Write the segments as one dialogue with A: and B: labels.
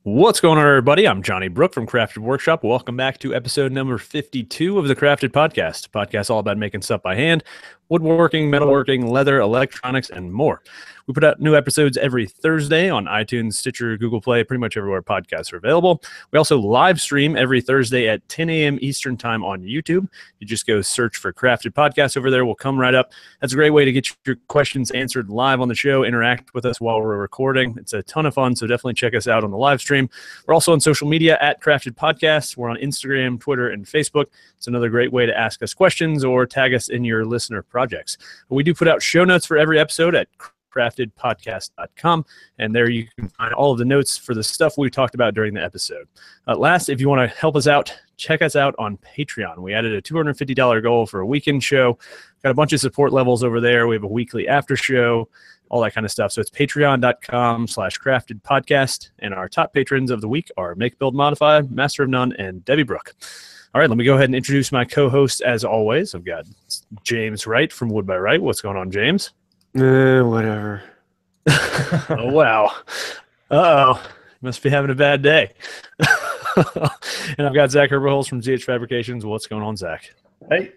A: What's going on, everybody? I'm Johnny Brook from Crafted Workshop. Welcome back to episode number 52 of the Crafted Podcast all about making stuff by hand, woodworking, metalworking, leather, electronics, and more. We put out new episodes every Thursday on iTunes, Stitcher, Google Play, pretty much everywhere podcasts are available. We also live stream every Thursday at 10 a.m. Eastern time on YouTube. You just go search for Crafted Podcast over there. We'll come right up. That's a great way to get your questions answered live on the show, interact with us while we're recording. It's a ton of fun, so definitely check us out on the live stream. We're also on social media at Crafted Podcast. We're on Instagram, Twitter, and Facebook. It's another great way to ask us questions or tag us in your listener projects. We do put out show notes for every episode at craftedpodcast.com, and there you can find all of the notes for the stuff we talked about during the episode. Last, if you want to help us out, check us out on Patreon. We added a $250 goal for a weekend show. Got a bunch of support levels over there. We have a weekly after show, all that kind of stuff. So it's patreon.com/craftedpodcast, and our top patrons of the week are Make, Build, Modify, Master of None, and Debbie Brook. All right, let me go ahead and introduce my co-host as always. I've got James Wright from Wood by Wright. What's going on, James?
B: Whatever.
A: Oh, wow. Uh-oh. Must be having a bad day. And I've got Zack Herberholz from ZH Fabrications. What's going on, Zack?
B: Hey.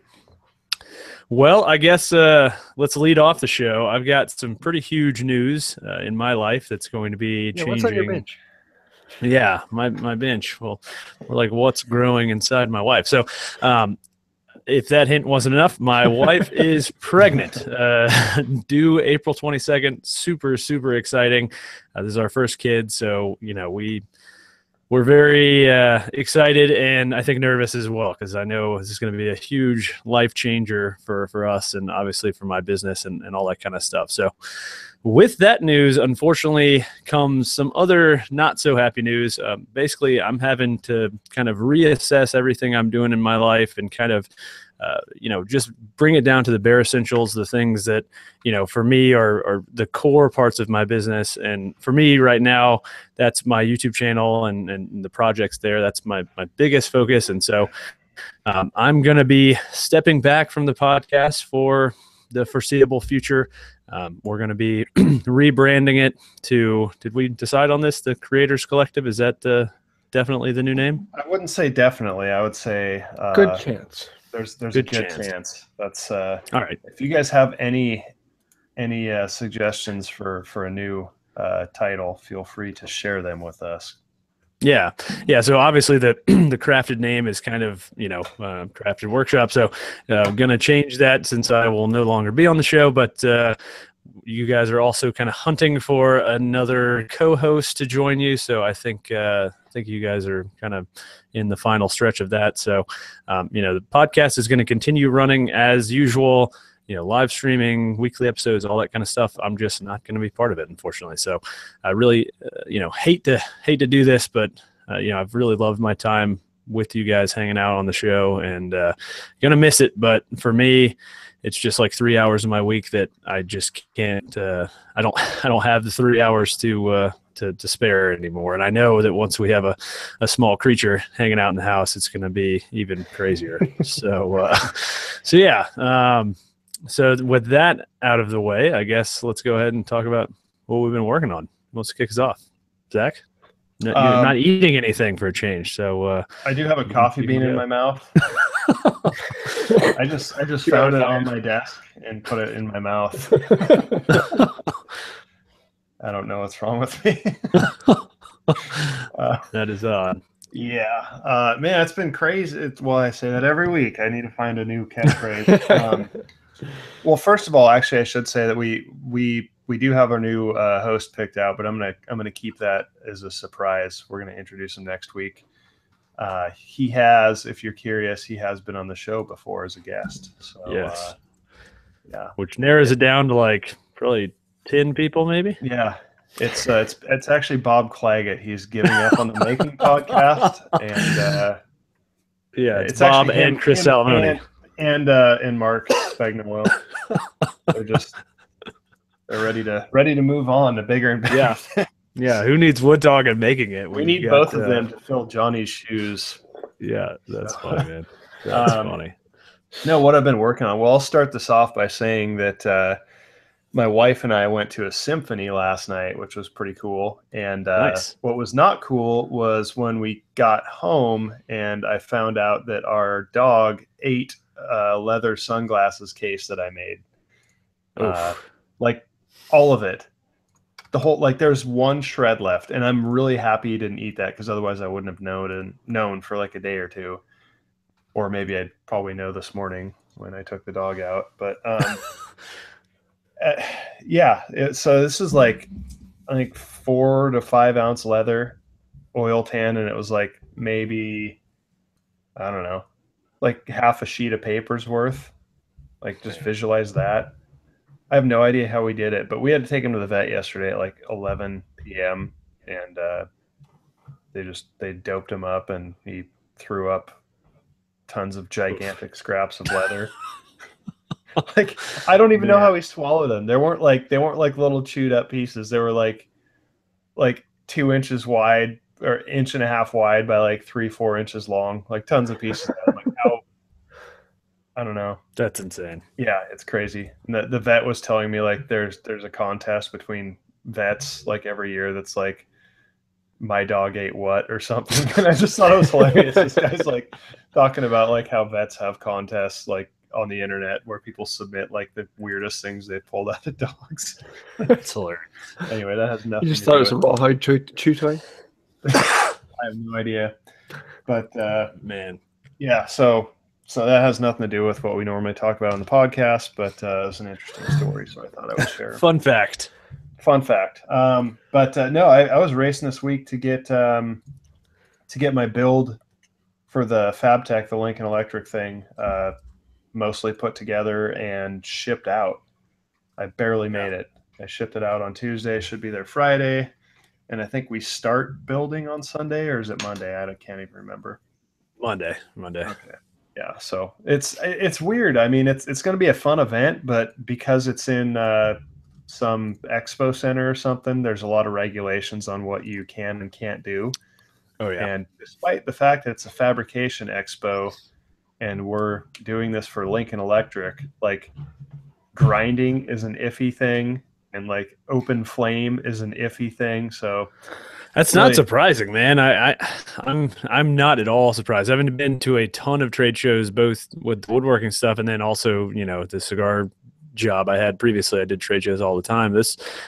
A: Well, I guess let's lead off the show. I've got some pretty huge news in my life that's going to be changing.
B: What's on your bench?
A: Yeah, my bench. Well, we're like, what's growing inside my wife? So if that hint wasn't enough, my wife is pregnant, due April 22nd. Super, super exciting. This is our first kid, so, you know, we're very excited and I think nervous as well, because I know this is going to be a huge life changer for us and obviously for my business and all that kind of stuff. So with that news, unfortunately, comes some other not so happy news. Basically, I'm having to kind of reassess everything I'm doing in my life and kind of just bring it down to the bare essentials, the things that, for me are the core parts of my business. And for me right now, that's my YouTube channel and the projects there. That's my biggest focus. And so I'm going to be stepping back from the podcast for the foreseeable future. We're going to be rebranding it to, did we decide on this? The Creators Collective? Is that definitely the new name?
B: I wouldn't say definitely. I would say
C: good chance.
B: There's a good chance. That's all
A: right.
B: If you guys have any suggestions for a new title, feel free to share them with us.
A: Yeah. So obviously the Crafted name is kind of Crafted Workshop. So I'm gonna change that since I will no longer be on the show. But you guys are also kind of hunting for another co-host to join you. So I think you guys are kind of in the final stretch of that. So the podcast is going to continue running as usual. Live streaming, weekly episodes, all that kind of stuff. I'm just not going to be part of it, unfortunately. So I really, hate to do this, but I've really loved my time with you guys hanging out on the show and gonna miss it. But for me, it's just like 3 hours of my week that I just can't. I don't have the 3 hours to spare anymore. And I know that once we have a small creature hanging out in the house, it's going to be even crazier. So yeah. So with that out of the way, I guess let's go ahead and talk about what we've been working on. Let's kick us off. Zack, you're not eating anything for a change. So
B: I do have a coffee bean in my mouth. I just found it on my desk and put it in my mouth. I don't know what's wrong with me.
A: That is odd.
B: Yeah, man, it's been crazy. Well, I say that every week. I need to find a new catchphrase. Well, first of all, actually, I should say that we do have our new host picked out, but I'm gonna keep that as a surprise. We're gonna introduce him next week. He has, if you're curious, he has been on the show before as a guest. So
A: yes,
B: yeah,
A: which narrows it down to like probably 10 people, maybe.
B: Yeah, it's actually Bob Claggett. He's giving up on the Making podcast, and
A: yeah, it's Bob and Chris Salmoni
B: and Mark Spagnuolo. They're ready to move on to bigger and bigger.
A: Yeah. Yeah, who needs Wood Dog and Making It?
B: We need both of them to fill Johnny's shoes.
A: Yeah, that's funny, man. That's funny.
B: No, what I've been working on. Well, I'll start this off by saying that my wife and I went to a symphony last night, which was pretty cool. And
A: Nice.
B: what was not cool was when we got home and I found out that our dog ate a leather sunglasses case that I made. Like all of it. The whole, like, there's one shred left, and I'm really happy he didn't eat that, because otherwise I wouldn't have known for like a day or two, or maybe I'd probably know this morning when I took the dog out. But yeah, so this is like, I think 4 to 5 ounce leather, oil tan, and it was like maybe, I don't know, like half a sheet of paper's worth. Like, just visualize that. I have no idea how we did it, but we had to take him to the vet yesterday at like 11 p.m. and they doped him up, and he threw up tons of gigantic scraps of leather. Like, I don't even know how he swallowed them. They weren't like little chewed up pieces. They were like 2 inches wide, or 1.5 inches wide by like 3-4 inches long, like tons of pieces. Like, how, I don't know.
A: That's insane.
B: Yeah, it's crazy. The vet was telling me like there's a contest between vets like every year that's like, my dog ate what or something. And I just thought it was hilarious. This guy's like talking about like how vets have contests like on the internet where people submit like the weirdest things they pulled out of dogs.
A: That's hilarious.
B: Anyway, that has nothing.
C: You just thought it was a rawhide chew toy?
B: I have no idea. But
A: man,
B: yeah, so that has nothing to do with what we normally talk about on the podcast, but it was an interesting story, so I thought I would share.
A: Fun fact.
B: But no, I was racing this week to get my build for the Fabtech, the Lincoln Electric thing, mostly put together and shipped out. I barely made it. I shipped it out on Tuesday. Should be there Friday, and I think we start building on Sunday, or is it Monday? I can't even remember.
A: Monday.
B: Okay. Yeah, so it's weird. I mean, it's going to be a fun event, but because it's in some expo center or something, there's a lot of regulations on what you can and can't do.
A: Oh yeah.
B: And despite the fact that it's a fabrication expo and we're doing this for Lincoln Electric, like, grinding is an iffy thing, and like open flame is an iffy thing. So
A: that's not surprising, man. I'm not at all surprised. I haven't been to a ton of trade shows, both with the woodworking stuff and then also, the cigar job I had previously. I did trade shows all the time.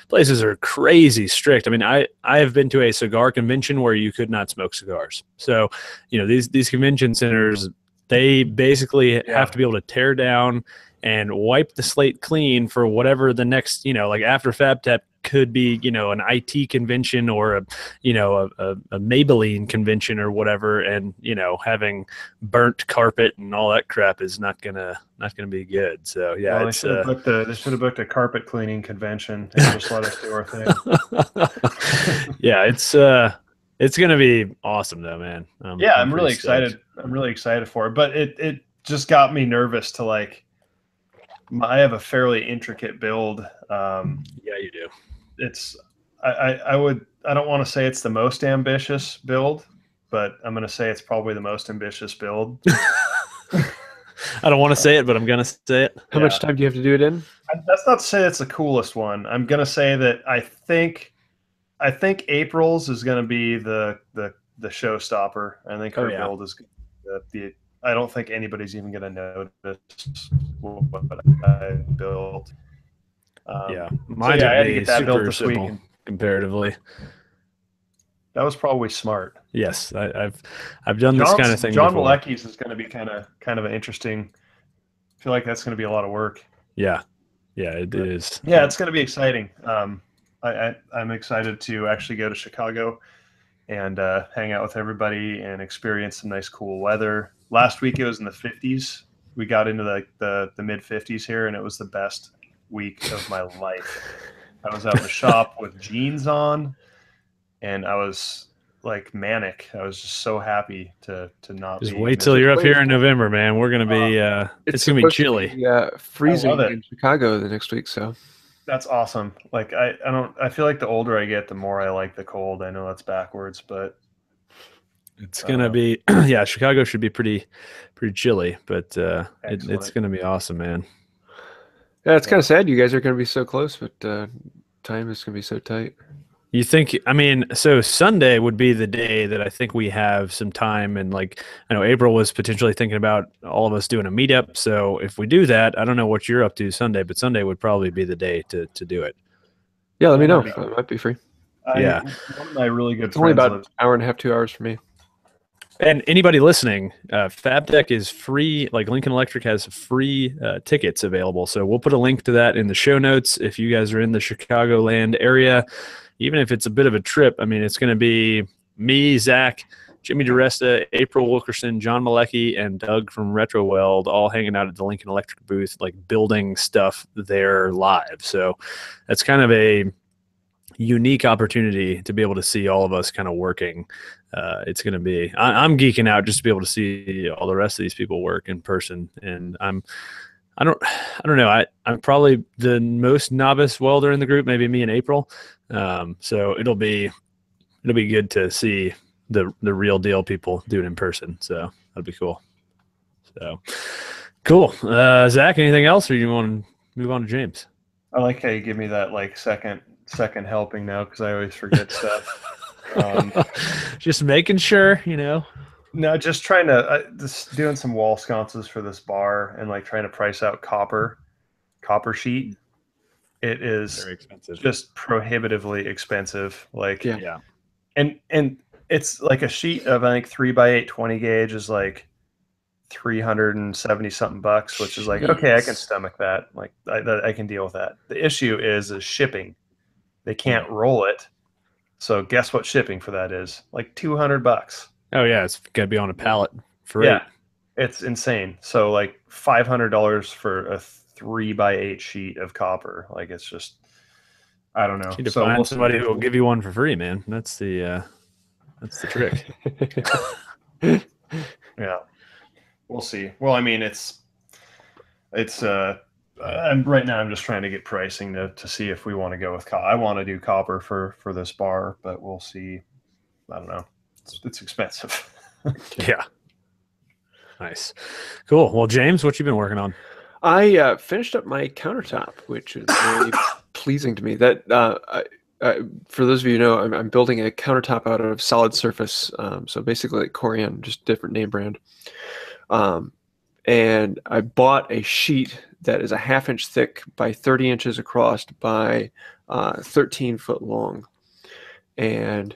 A: Places are crazy strict. I mean, I have been to a cigar convention where you could not smoke cigars. So, these convention centers, they basically have to be able to tear down and wipe the slate clean for whatever the next, like after Fabtech could be, an IT convention or a Maybelline convention or whatever. And, having burnt carpet and all that crap is not gonna be good. So yeah,
B: well, they should have booked a carpet cleaning convention and just let us do our thing.
A: Yeah, it's gonna be awesome though, man.
B: I'm really excited. I'm really excited for it, but it just got me nervous to like. I have a fairly intricate build.
A: Yeah, you do.
B: I don't want to say it's the most ambitious build, but I'm going to say it's probably the most ambitious build.
A: I don't want to say it, but I'm going to say it.
C: How much time do you have to do it in?
B: That's not to say it's the coolest one. I'm going to say that I think April's is going to be the showstopper. I think her build is the. I don't think anybody's even going to notice what I built.
A: Mine
B: I had to get that built this week.
A: Comparatively,
B: that was probably smart.
A: Yes, I've done this kind of thing.
B: John Malecki's is going to be kind of an interesting. I feel like that's going to be a lot of work.
A: Yeah, it is.
B: Yeah, it's going to be exciting. I'm excited to actually go to Chicago and hang out with everybody and experience some nice cool weather. Last week it was in the 50s. We got into the mid 50s here, and it was the best week of my life. I was out in the shop with jeans on, and I was like manic. I was just so happy to not
A: just wait till you're up here in November, man. We're gonna be it's gonna be chilly.
C: Yeah, freezing in Chicago the next week. So
B: that's awesome. Like I feel like the older I get, the more I like the cold. I know that's backwards, but
A: it's gonna be Chicago should be pretty chilly, but it's gonna be awesome, man.
C: Yeah, it's kind of sad you guys are going to be so close, but time is going to be so tight.
A: You think, I mean, so Sunday would be the day that I think we have some time. And like, I know April was potentially thinking about all of us doing a meetup. So if we do that, I don't know what you're up to Sunday, but Sunday would probably be the day to do it.
C: Yeah, let me know. I might be free.
A: Yeah.
B: One of my really good
C: It's only
B: friends
C: about an hour and a half, 2 hours for me.
A: And anybody listening, Fabtech is free. Like Lincoln Electric has free tickets available. So we'll put a link to that in the show notes. If you guys are in the Chicagoland area, even if it's a bit of a trip, I mean, it's going to be me, Zack, Jimmy DeResta, April Wilkerson, John Malecki, and Doug from RetroWeld all hanging out at the Lincoln Electric booth, like building stuff there live. So that's kind of a unique opportunity to be able to see all of us kind of working. It's going to be, I'm geeking out just to be able to see all the rest of these people work in person. And I don't know. I'm probably the most novice welder in the group, maybe me and April. So it'll be good to see the real deal people do it in person. So that'd be cool. So cool. Zack, anything else, or you want to move on to James?
B: I like how you give me that like second helping now, because I always forget stuff.
A: Just making sure,
B: No, just trying to just doing some wall sconces for this bar and like trying to price out copper sheet. It is
A: very expensive,
B: just prohibitively expensive. Like
A: yeah.
B: And it's like a sheet of, I think, 3x8 20 gauge is like $370 something bucks, which is like, okay, I can stomach that. Like I can deal with that. The issue is shipping. They can't roll it. So guess what shipping for that is? Like $200.
A: Oh yeah, it's got to be on a pallet for
B: yeah, it's insane. So like $500 for a 3x8 sheet of copper. Like it's just, I don't know.
A: You need to find somebody who will give you one for free, man. That's the trick.
B: Yeah, we'll see. Well, I mean, it's right now I'm just trying to get pricing to see if we want to go with I want to do copper for this bar, but we'll see. I don't know. It's expensive.
A: Yeah. Nice. Cool. Well, James, what you been working on?
C: I finished up my countertop, which is very pleasing to me. That for those of you who know, I'm building a countertop out of solid surface. So basically like Corian, just different name brand. And I bought a sheet that is a 1/2 inch thick by 30 inches across by 13 foot long. And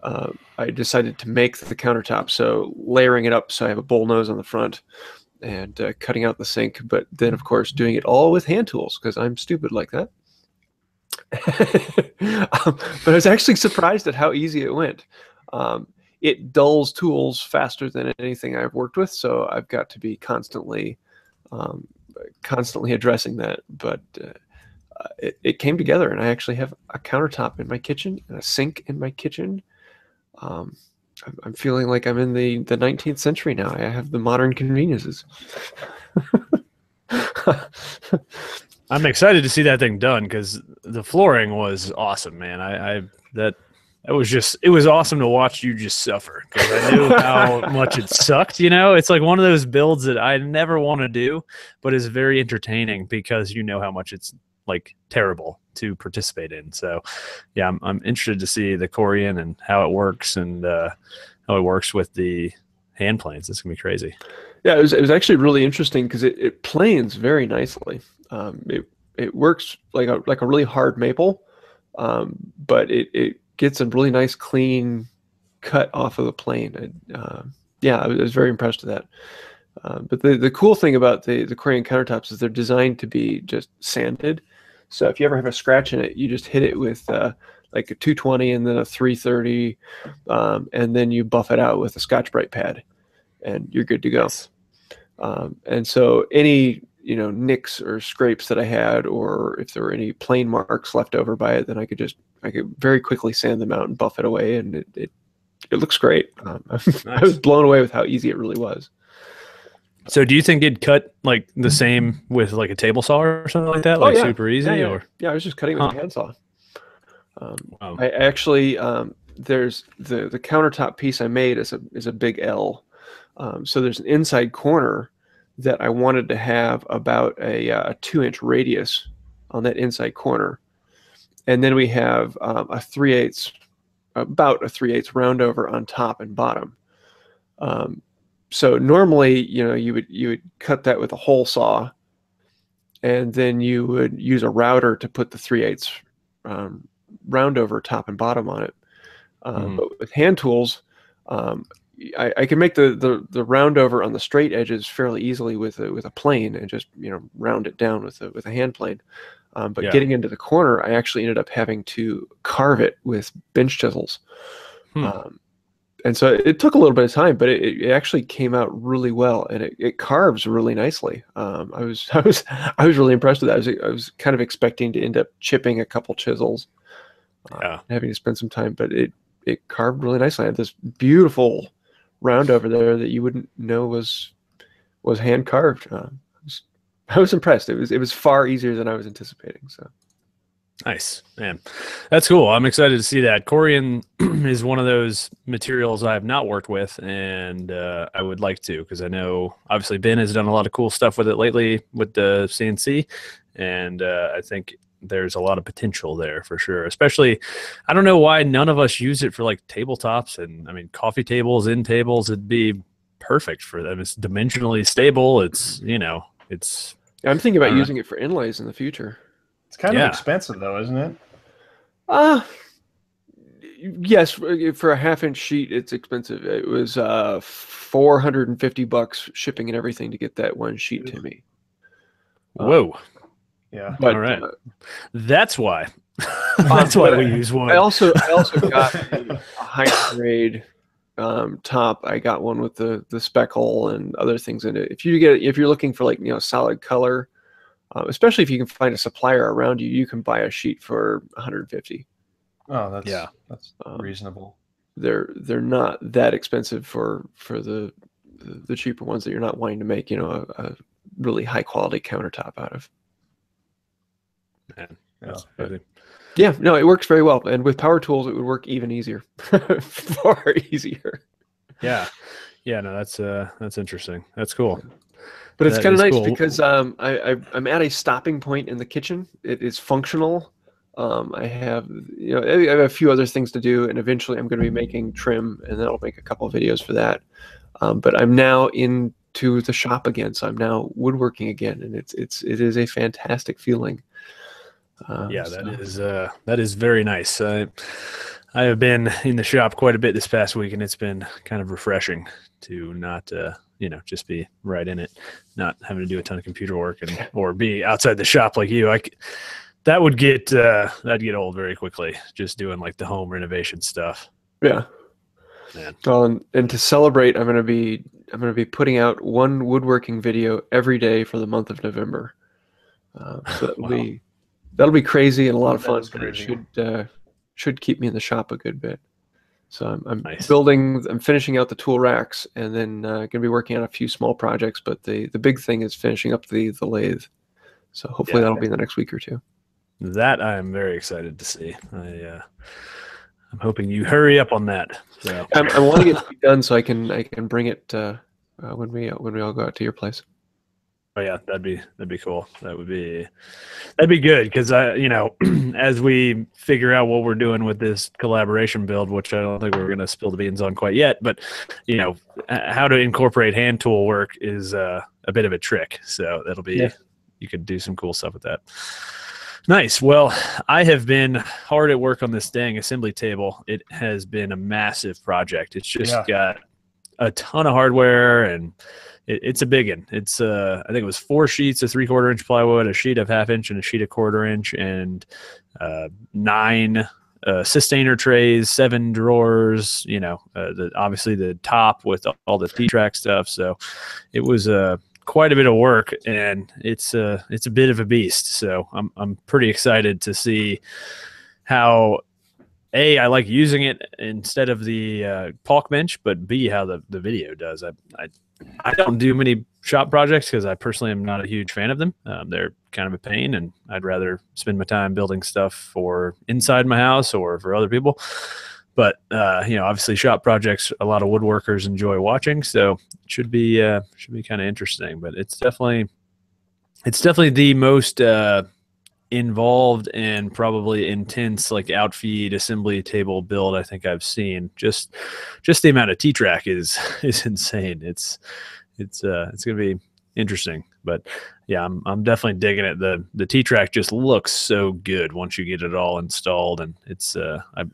C: I decided to make the countertop, so layering it up so I have a bowl nose on the front and cutting out the sink, but then of course doing it all with hand tools because I'm stupid like that. But I was actually surprised at how easy it went. It dulls tools faster than anything I've worked with, so I've got to be constantly addressing that. But it came together, and I actually have a countertop in my kitchen and a sink in my kitchen. I'm feeling like I'm in the 19th century now. I have the modern conveniences.
A: I'm excited to see that thing done because the flooring was awesome, man. It was awesome to watch you just suffer because I knew how much it sucked. It's like one of those builds that I never want to do, but is very entertaining because you know how much it's like terrible to participate in. So yeah, I'm interested to see the Corian and how it works and how it works with the hand planes. It's gonna be crazy.
C: Yeah, it was actually really interesting because it planes very nicely. It works like a really hard maple, but it gets a really nice clean cut off of the plane. Yeah, I was very impressed with that. But the cool thing about the Corian countertops is they're designed to be just sanded. So if you ever have a scratch in it, you just hit it with like a 220 and then a 330, and then you buff it out with a Scotch-Brite pad, and you're good to go.
A: Yes.
C: And so any nicks or scrapes that I had, or if there were any plane marks left over by it, then I could very quickly sand them out and buff it away, and it looks great.
A: Nice.
C: I was blown away with how easy it really was.
A: So do you think it'd cut like the same with like a table saw or something like that? Like super easy?
C: Yeah.
A: Or
C: yeah, I was just cutting with a handsaw.
A: Wow.
C: I actually there's the countertop piece I made is a big L. So there's an inside corner that I wanted to have about a 2-inch radius on that inside corner. And then we have about a 3/8 round over on top and bottom. So normally, you would cut that with a hole saw, and then you would use a router to put the 3/8 round over top and bottom on it. But with hand tools, I can make the round over on the straight edges fairly easily with a plane and just round it down with a hand plane. But getting into the corner, I actually ended up having to carve it with bench chisels. And so it took a little bit of time, but it actually came out really well, and it carves really nicely. I was really impressed with that. I was kind of expecting to end up chipping a couple chisels, having to spend some time, but it carved really nicely. I had this beautiful round over there that you wouldn't know was hand carved. I was impressed. It was far easier than I was anticipating. So
A: nice, man. That's cool. I'm excited to see that. Corian is one of those materials I have not worked with, and I would like to, because I know obviously Ben has done a lot of cool stuff with it lately with the CNC, and I think there's a lot of potential there for sure. Especially, I don't know why none of us use it for like tabletops, and I mean coffee tables, end tables. It'd be perfect for them. It's dimensionally stable. It's it's.
C: I'm thinking about using it for inlays in the future.
B: It's kind of expensive though, isn't it?
C: Yes, for a 1/2-inch sheet, it's expensive. It was $450 shipping and everything to get that one sheet to me.
A: Whoa.
B: Yeah.
C: But,
A: all right. That's why. That's why we use wood.
C: I also got a high grade top. I got one with the speckle and other things in it. If you're looking for like solid color, especially if you can find a supplier around you, you can buy a sheet for $150.
B: Oh, that's reasonable.
C: They're not that expensive for the cheaper ones that you're not wanting to make a really high quality countertop out of.
A: Man,
C: yeah, no, it works very well, and with power tools, it would work even easier, far easier.
A: Yeah, no, that's interesting. That's cool.
C: But it's kind of nice because I'm at a stopping point in the kitchen. It is functional. I have I have a few other things to do, and eventually I'm going to be making trim, and then I'll make a couple of videos for that. But I'm now into the shop again, so I'm now woodworking again, and it is a fantastic feeling.
A: That is very nice. I have been in the shop quite a bit this past week, and it's been kind of refreshing to not just be right in it, not having to do a ton of computer work or be outside the shop like you. That'd get old very quickly, just doing like the home renovation stuff.
C: Yeah.
A: Man.
C: Well, and to celebrate, I'm gonna be putting out one woodworking video every day for the month of November. So that'll be crazy and a lot of fun, but it should keep me in the shop a good bit. So I'm
A: nice.
C: I'm finishing out the tool racks, and then going to be working on a few small projects, but the big thing is finishing up the lathe. So hopefully that'll be in the next week or two.
A: That I am very excited to see. I'm hoping you hurry up on that. So.
C: I'm wanting it to be done so I can bring it when we all go out to your place.
A: Oh yeah, that'd be cool. That'd be good, because as we figure out what we're doing with this collaboration build, which I don't think we're gonna spill the beans on quite yet, but how to incorporate hand tool work is a bit of a trick. So that'll be you could do some cool stuff with that. Nice. Well, I have been hard at work on this dang assembly table. It has been a massive project. It's just got a ton of hardware, and it's a big one. It's I think it was 4 sheets of 3/4 inch plywood, a sheet of 1/2 inch, and a sheet of 1/4 inch, and 9 sustainer trays, 7 drawers. Obviously the top with all the T-track stuff. So it was quite a bit of work, and it's a bit of a beast. So I'm pretty excited to see how I like using it instead of the Polk bench, but B, how the video does. I don't do many shop projects because I personally am not a huge fan of them. They're kind of a pain, and I'd rather spend my time building stuff for inside my house or for other people. But obviously shop projects a lot of woodworkers enjoy watching, so it should be kind of interesting. But it's definitely the most involved and probably intense like outfeed assembly table build I think I've seen. Just the amount of T-track is insane. It's gonna be interesting. But yeah, I'm definitely digging it. The T-track just looks so good once you get it all installed, and it's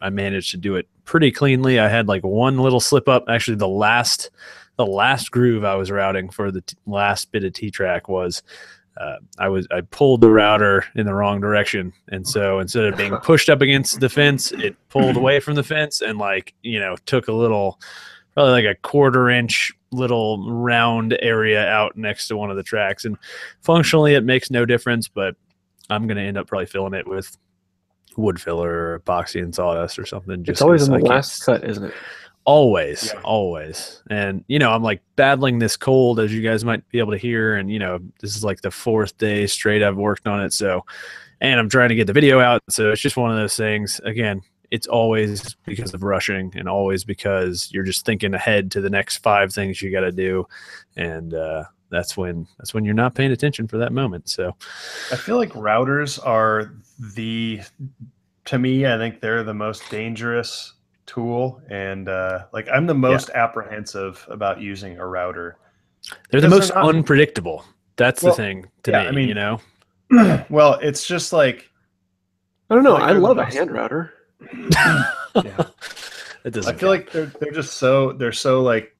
A: I managed to do it pretty cleanly. I had like one little slip up. Actually, the last groove I was routing for the last bit of T-track was I pulled the router in the wrong direction, and so instead of being pushed up against the fence, it pulled away from the fence and took a little, probably like a 1/4 inch little round area out next to one of the tracks. And functionally it makes no difference, but I'm going to end up probably filling it with wood filler or epoxy and sawdust or something.
C: It's always in the last cut, isn't it?
A: Always,
B: Yeah.
A: always. And, I'm like battling this cold, as you guys might be able to hear. And, this is like the 4th day straight I've worked on it. So, and I'm trying to get the video out. So it's just one of those things. Again, it's always because of rushing, and always because you're just thinking ahead to the next 5 things you got to do. And that's when you're not paying attention for that moment. So
B: I feel like routers are to me, I think they're the most dangerous tool. And I'm the most apprehensive about using a router.
A: They're the most unpredictable. That's the thing to me,
B: I mean, well, it's just like,
C: I don't know. I love a hand router.
B: Yeah.
A: It doesn't
B: I feel like they're just so like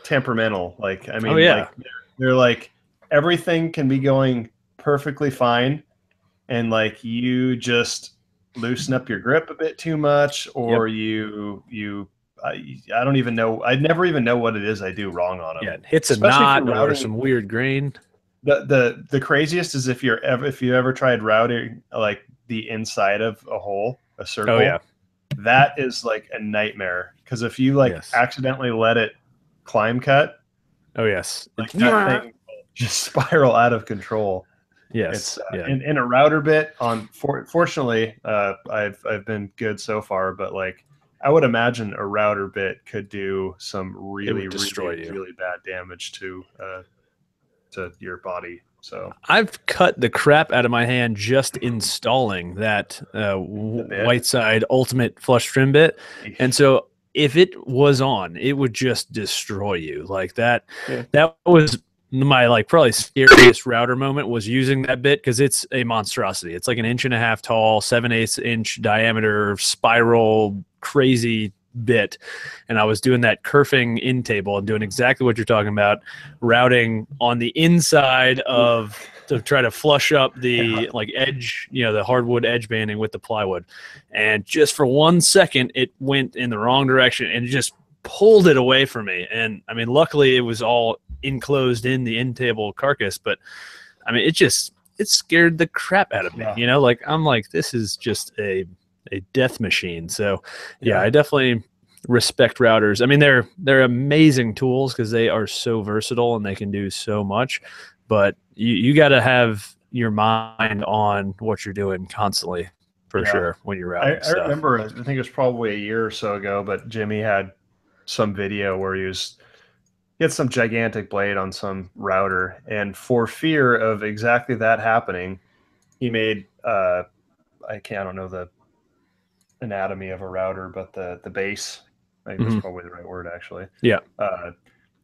B: temperamental. Like, I mean, like they're like, everything can be going perfectly fine, and like you just loosen up your grip a bit too much, or I don't even know. I never even know what it is I do wrong on them.
A: Yeah, it hits a knot or some weird grain.
B: The craziest is if you ever tried routing like the inside of a hole, a circle.
A: Oh yeah,
B: that is like a nightmare, because if you accidentally let it climb cut,
A: oh yes,
B: like that thing will just spiral out of control.
A: Yes,
B: it's in a router bit. Fortunately, I've been good so far, but like I would imagine a router bit could do some really bad damage to your body. So
A: I've cut the crap out of my hand just installing that Whiteside Ultimate Flush Trim bit, and so if it was on, it would just destroy you like that. Yeah. That was my probably scariest router moment, was using that bit, because it's a monstrosity. It's like 1.5 inches tall, 7/8 inch diameter, spiral, crazy bit. And I was doing that kerfing in table and doing exactly what you're talking about, routing on the inside to try to flush up the edge, the hardwood edge banding with the plywood. And just for 1 second, it went in the wrong direction and just pulled it away from me. And I mean, luckily it was all enclosed in the in table carcass, but I mean, it scared the crap out of me. I'm like, this is just a death machine. So yeah, I definitely respect routers. I mean, they're amazing tools because they are so versatile and they can do so much, but you got to have your mind on what you're doing constantly, for sure, when you're routing
B: I remember, I think it was probably a year or so ago, but Jimmy had some video where he had some gigantic blade on some router, and for fear of exactly that happening, he made I don't know the anatomy of a router, but the base, I think that's probably the right word, actually.
A: Yeah.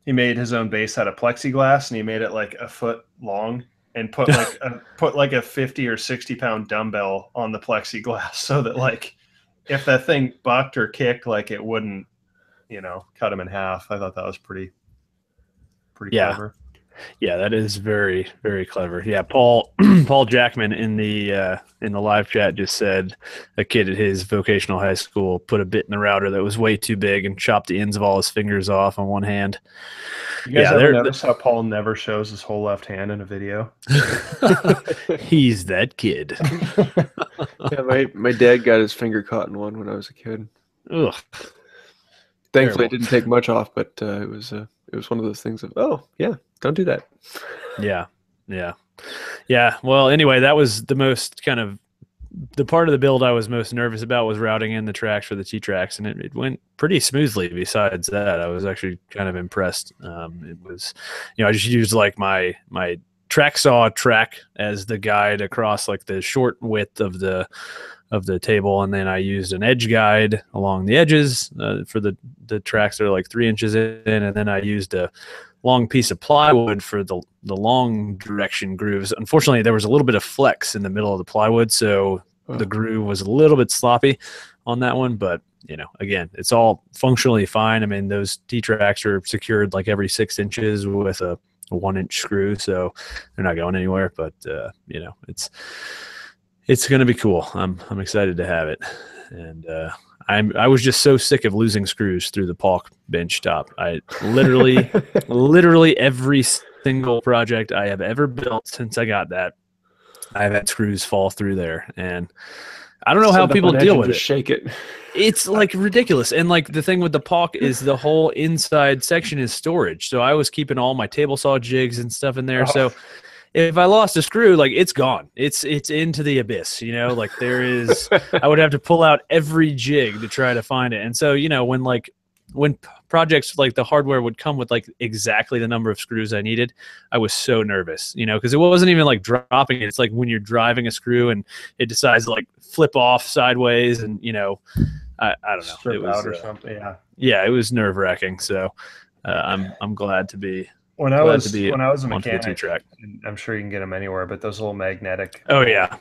B: He made his own base out of plexiglass, and he made it like 1 foot long, and put like a 50 or 60 pound dumbbell on the plexiglass, so that like if that thing bucked or kicked, like it wouldn't, cut him in half. I thought that was pretty clever.
A: Yeah, that is very, very clever. Yeah, Paul Jackman in the live chat just said a kid at his vocational high school put a bit in the router that was way too big and chopped the ends of all his fingers off on one hand.
B: You guys ever notice how Paul never shows his whole left hand in a video?
A: He's that kid.
C: Yeah, my dad got his finger caught in one when I was a kid.
A: Ugh.
C: Thankfully, it didn't take much off, but it was one of those things of, oh yeah, don't do that.
A: Yeah. Well, anyway, that was the most kind of the part of the build I was most nervous about was routing in the tracks for the T-tracks, and it went pretty smoothly. Besides that, I was actually kind of impressed. It was, I just used like my track saw track as the guide across like the short width of the table, and then I used an edge guide along the edges for the tracks that are like 3 inches in, and then I used a long piece of plywood for the long direction grooves. Unfortunately, there was a little bit of flex in the middle of the plywood, so the groove was a little bit sloppy on that one. But again, it's all functionally fine. I mean, those T-tracks are secured like every 6 inches with a 1-inch screw, so they're not going anywhere. But it's going to be cool. I'm excited to have it, and I was just so sick of losing screws through the Palk bench top. I literally every single project I have ever built since I got that, I've had screws fall through there, and I don't know how people deal with it.
C: Shake it.
A: It's like ridiculous. And like the thing with the Palk is the whole inside section is storage. So I was keeping all my table saw jigs and stuff in there. So if I lost a screw, like it's gone. It's into the abyss, like there is, I would have to pull out every jig to try to find it. And so, when projects like the hardware would come with like exactly the number of screws I needed, I was so nervous, because it wasn't even like dropping it. It's like when you're driving a screw and it decides to like flip off sideways, and I don't know,
B: strip
A: it was
B: out or something.
A: Yeah, it was nerve wracking. So I'm glad to be.
B: When I was a mechanic,
A: T-track.
B: I'm sure you can get them anywhere, but those little magnetic.
A: Oh yeah,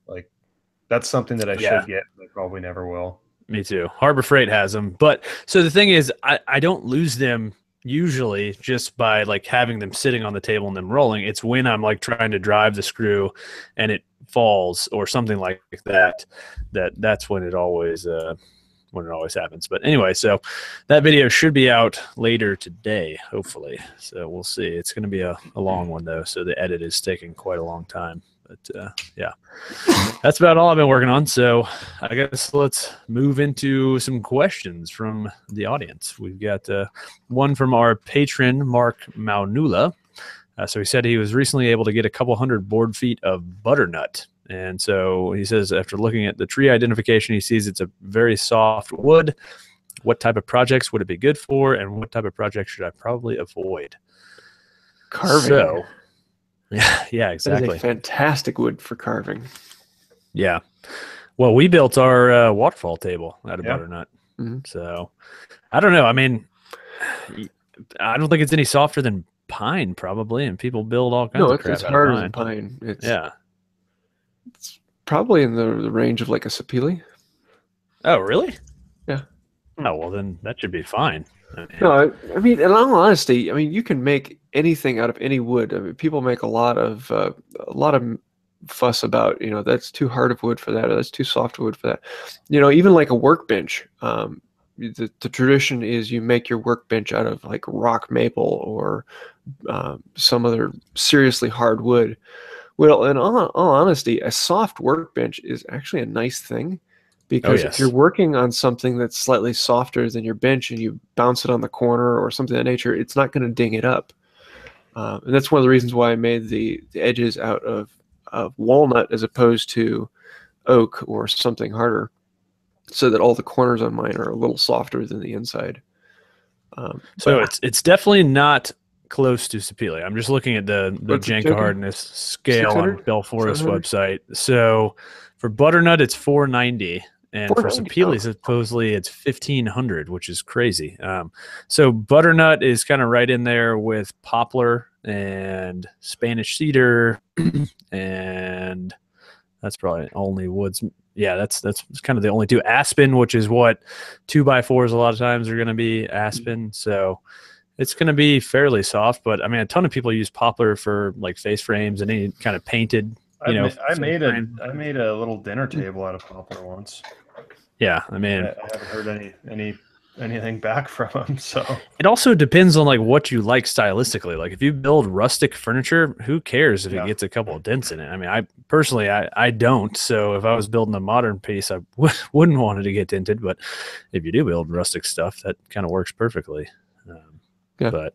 B: like that's something that I should get, but probably never will.
A: Me too. Harbor Freight has them, but so the thing is, I don't lose them usually just by like having them sitting on the table and them rolling. It's when I'm like trying to drive the screw and it falls or something like that. That's when it always happens. But anyway, so that video should be out later today, hopefully. So we'll see. It's going to be a long one though, so the edit is taking quite a long time. But yeah, that's about all I've been working on. So I guess let's move into some questions from the audience. We've got one from our patron, Mark Maunula. So he said he was recently able to get a couple hundred board feet of butternut. And so he says after looking at the tree identification, he sees it's a very soft wood. What type of projects would it be good for, and what type of projects should I probably avoid?
C: Carving.
A: So, yeah, exactly.
C: That is a fantastic wood for carving.
A: Yeah. Well, we built our waterfall table out of butternut.
C: Mm-hmm.
A: So I don't know. I mean, I don't think it's any softer than pine probably, and people build all kinds of crap
C: it's
A: out
C: harder
A: of
C: than pine.
A: It's
C: probably in the range of like a sapele.
A: Oh, really?
C: Yeah.
A: Oh, well, then that should be fine.
C: No, I mean, in all honesty, I mean, you can make anything out of any wood. I mean, people make a lot of fuss about, that's too hard of wood for that, or that's too soft wood for that. Even like a workbench. The tradition is you make your workbench out of like rock maple or some other seriously hard wood. Well, in all honesty, a soft workbench is actually a nice thing, because if you're working on something that's slightly softer than your bench and you bounce it on the corner or something of that nature, it's not going to ding it up. And that's one of the reasons why I made the edges out of walnut as opposed to oak or something harder, so that all the corners on mine are a little softer than the inside.
A: So it's definitely not close to sapele. I'm just looking at the Jenka hardness scale on Belforest website. So for butternut, it's 490. And for sapele, supposedly it's 1500, which is crazy. So butternut is kind of right in there with poplar and Spanish cedar, and that's probably only woods. Yeah, that's kind of the only two. Aspen, which is what 2x4s a lot of times are going to be aspen. So it's going to be fairly soft. But I mean, a ton of people use poplar for like face frames and any kind of painted. I
B: made a little dinner table out of poplar once.
A: Yeah, I mean,
B: I haven't heard anything back from them. So
A: it also depends on like what you like stylistically. Like if you build rustic furniture, who cares if it gets a couple of dents in it? I mean, I personally don't. So if I was building a modern piece, I wouldn't want it to get dented. But if you do build rustic stuff, that kind of works perfectly. But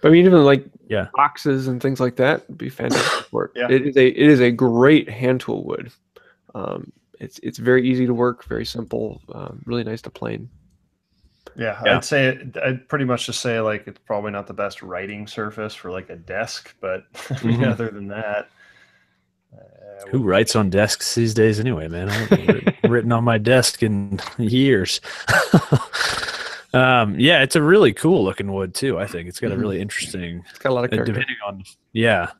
C: I mean, even like boxes and things like that would be fantastic for it.
B: Yeah.
C: It is a great hand tool wood. It's very easy to work, very simple, really nice to plane.
B: Yeah,
A: Yeah.
B: I'd pretty much just say like it's probably not the best writing surface for like a desk, but I mean, other than that,
A: Who writes on desks these days anyway, man? I haven't written on my desk in years. Yeah, it's a really cool looking wood too. I think it's got a really interesting.
C: It's got a lot of character.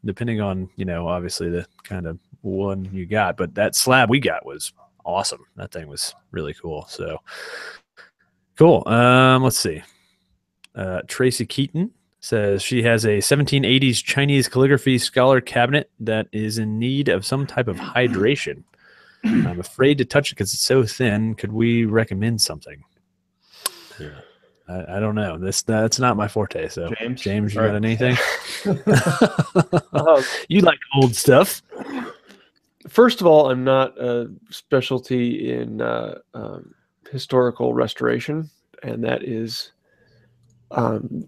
A: Depending on obviously the kind of one you got, but that slab we got was awesome. That thing was really cool. So cool. Let's see. Tracy Keaton says she has a 1780s Chinese Calligraphy Scholar Cabinet that is in need of some type of hydration. I'm afraid to touch it because it's so thin. Could we recommend something? Yeah. I don't know. That's not my forte. So James, you got anything? You like old stuff.
C: First of all, I'm not a specialty in historical restoration, and that is,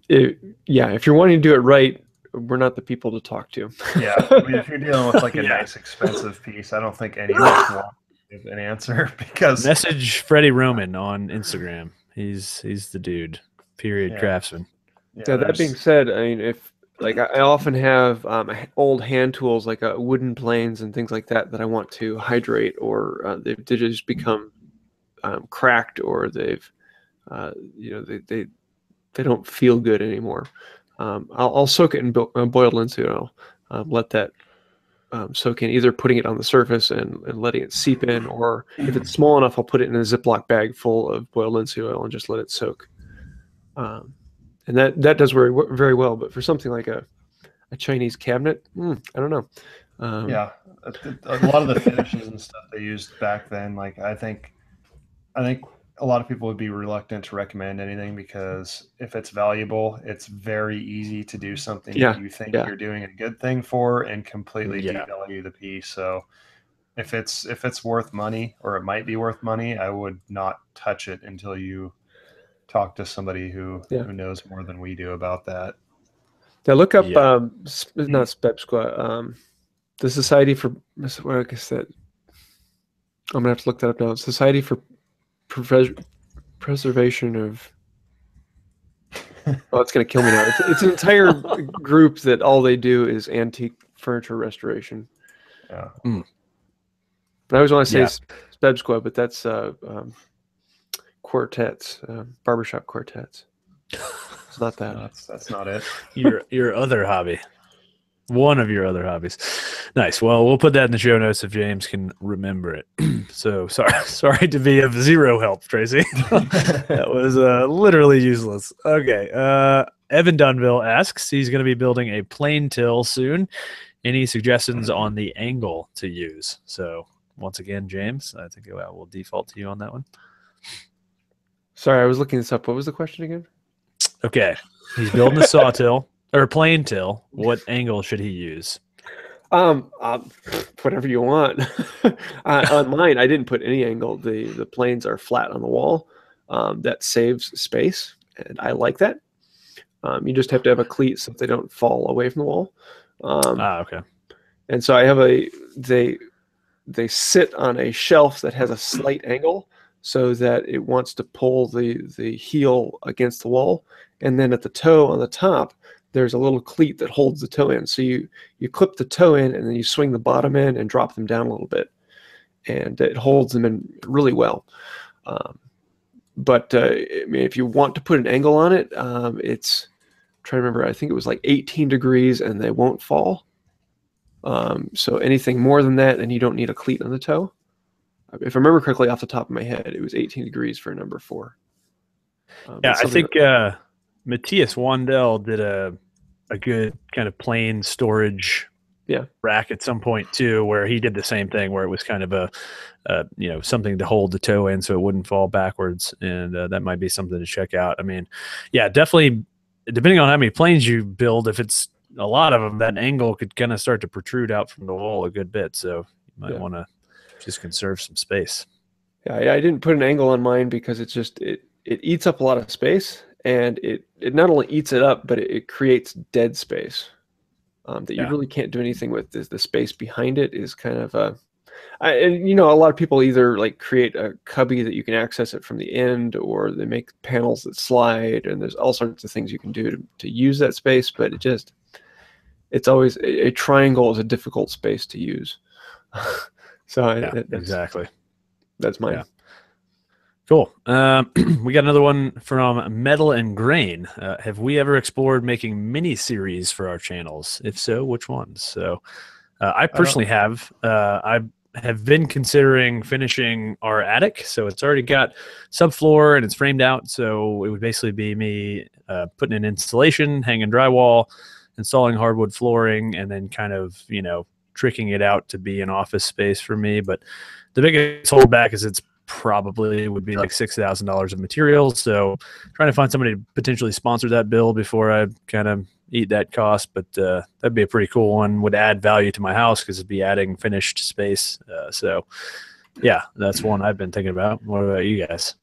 C: if you're wanting to do it right, we're not the people to talk to.
B: Yeah, I mean, if you're dealing with like a nice, expensive piece, I don't think any of us want to give an answer because
A: message Freddie Roman on Instagram. He's the dude. Period. Craftsman.
C: Yeah. That being said, I mean, if like I often have old hand tools like wooden planes and things like that I want to hydrate, or they've just become cracked, or they've they don't feel good anymore. I'll soak it in boiled linseed oil. Let that soak in, either putting it on the surface and letting it seep in, or if it's small enough, I'll put it in a Ziploc bag full of boiled linseed oil and just let it soak. And that does very well. But for something like a Chinese cabinet, I don't know.
B: Yeah, a lot of the finishes and stuff they used back then, like I think a lot of people would be reluctant to recommend anything because if it's valuable, it's very easy to do something that you think you're doing a good thing for and completely devalue the piece. So if it's worth money, or it might be worth money, I would not touch it until you talk to somebody who knows more than we do about that.
C: Now look up not SPEBSQA, the Society for, what I guess that, I'm gonna have to look that up now. Society for Preservation of, oh, it's gonna kill me now. It's an entire group that all they do is antique furniture restoration.
B: Yeah.
C: But I always want to say SPEBSQA, but that's quartets, barbershop quartets. It's not that.
B: No, that's not it.
A: Your other hobby. One of your other hobbies. Nice. Well, we'll put that in the show notes if James can remember it. So sorry to be of zero help, Tracy. That was literally useless. Okay. Evan Dunville asks, he's going to be building a plane till soon. Any suggestions on the angle to use? So once again, James, I think we'll default to you on that one.
C: Sorry, I was looking this up. What was the question again?
A: Okay. He's building a sawtill. Or plane till. What angle should he use?
C: Whatever you want. On mine, I didn't put any angle. The planes are flat on the wall. That saves space, and I like that. You just have to have a cleat so they don't fall away from the wall.
A: Okay.
C: And so I have they sit on a shelf that has a slight angle so that it wants to pull the heel against the wall, and then at the toe on the top, there's a little cleat that holds the toe in. So you clip the toe in, and then you swing the bottom in and drop them down a little bit, and it holds them in really well. But I mean, if you want to put an angle on it, it's, I'm trying to remember, I think it was like 18 degrees and they won't fall. So anything more than that, and you don't need a cleat on the toe. If I remember correctly off the top of my head, it was 18 degrees for number 4.
A: Yeah, I think Matthias Wandel did a good kind of plain storage rack at some point too, where he did the same thing, where it was kind of a something to hold the toe in so it wouldn't fall backwards, and that might be something to check out. I mean, yeah, definitely depending on how many planes you build, if it's a lot of them, that angle could kind of start to protrude out from the wall a good bit, so you might want to just conserve some space.
C: Yeah, I didn't put an angle on mine because it's just it eats up a lot of space, and it not only eats it up, but it creates dead space that you really can't do anything with. The space behind it is kind of And a lot of people either like create a cubby that you can access it from the end, or they make panels that slide, and there's all sorts of things you can do to use that space. But it's always a triangle is a difficult space to use. So
A: exactly.
C: That's mine.
A: Yeah. Cool. We got another one from Metal and Grain. Have we ever explored making mini series for our channels? If so, which ones? So I personally have. I have been considering finishing our attic. So it's already got subfloor and it's framed out. So it would basically be me putting in installation, hanging drywall, installing hardwood flooring, and then kind of, tricking it out to be an office space for me. But the biggest holdback is it's probably would be like $6,000 of materials. So trying to find somebody to potentially sponsor that bill before I kind of eat that cost. But that'd be a pretty cool one. Would add value to my house because it'd be adding finished space. So yeah, that's one I've been thinking about. What about you guys?